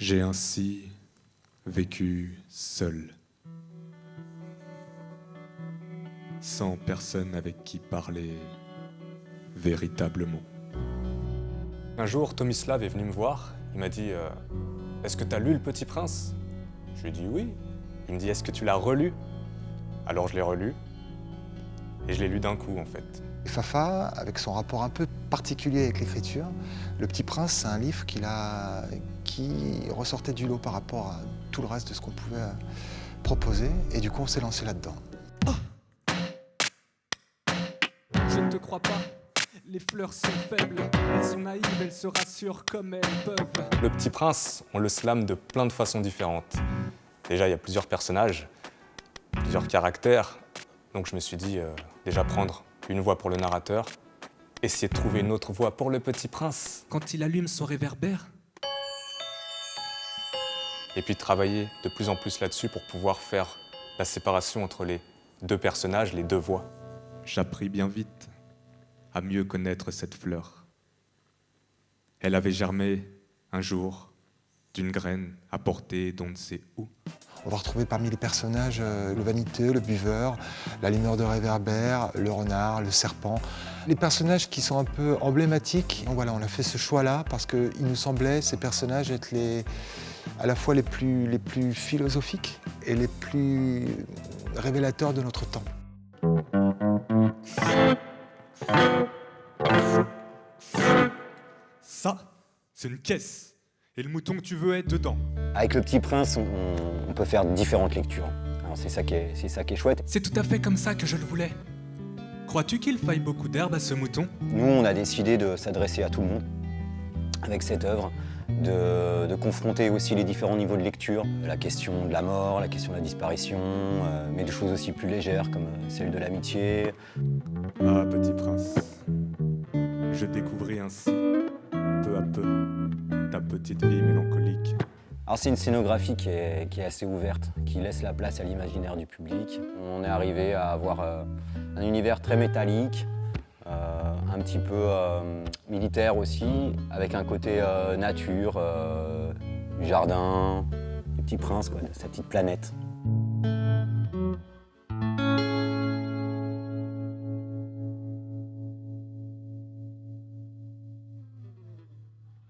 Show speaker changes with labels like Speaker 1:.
Speaker 1: J'ai ainsi vécu seul, sans personne avec qui parler véritablement.
Speaker 2: Un jour, Tomislav est venu me voir. Il m'a dit Est-ce que tu as lu Le Petit Prince ? Je lui ai dit oui. Il me dit Est-ce que tu l'as relu ? Alors je l'ai relu. Et je l'ai lu d'un coup, en fait.
Speaker 3: Fafa, avec son rapport un peu particulier avec l'écriture, Le Petit Prince, c'est un livre qui ressortait du lot par rapport à tout le reste de ce qu'on pouvait proposer. Et du coup, on s'est lancé là-dedans.
Speaker 4: Je ne te crois pas, les fleurs sont faibles, elles sont naïves, elles se rassurent comme elles peuvent.
Speaker 2: Le Petit Prince, on le slame de plein de façons différentes. Déjà, il y a plusieurs personnages, plusieurs caractères. Donc je me suis dit, déjà prendre une voix pour le narrateur, essayer de trouver une autre voix pour le Petit Prince.
Speaker 4: Quand il allume son réverbère,
Speaker 2: Et puis travailler de plus en plus là-dessus pour pouvoir faire la séparation entre les deux personnages, les deux voix.
Speaker 1: J'appris bien vite à mieux connaître cette fleur. Elle avait germé un jour d'une graine apportée d'on ne sait où.
Speaker 3: On va retrouver parmi les personnages le vaniteux, le buveur, l'allumeur de réverbère, le renard, le serpent. Les personnages qui sont un peu emblématiques. Donc voilà, on a fait ce choix-là parce qu'il nous semblait ces personnages être à la fois les plus philosophiques et les plus révélateurs de notre temps.
Speaker 1: Ça, c'est une caisse. Et le mouton que tu veux est dedans.
Speaker 5: Avec Le Petit Prince, on peut faire différentes lectures. Alors c'est ça qui est chouette.
Speaker 4: c'est tout à fait comme ça que je le voulais. Crois-tu qu'il faille beaucoup d'herbe à ce mouton ?
Speaker 5: Nous, on a décidé de s'adresser à tout le monde avec cette œuvre, de confronter aussi les différents niveaux de lecture, la question de la mort, la question de la disparition, mais des choses aussi plus légères comme celle de l'amitié.
Speaker 1: Ah, Petit Prince, je découvris ainsi, peu à peu, ta petite vie mélancolique.
Speaker 5: Alors c'est une scénographie qui est assez ouverte, qui laisse la place à l'imaginaire du public. On est arrivé à avoir un univers très métallique, un petit peu militaire aussi, avec un côté nature, du jardin, du Petit Prince, quoi, de sa petite planète.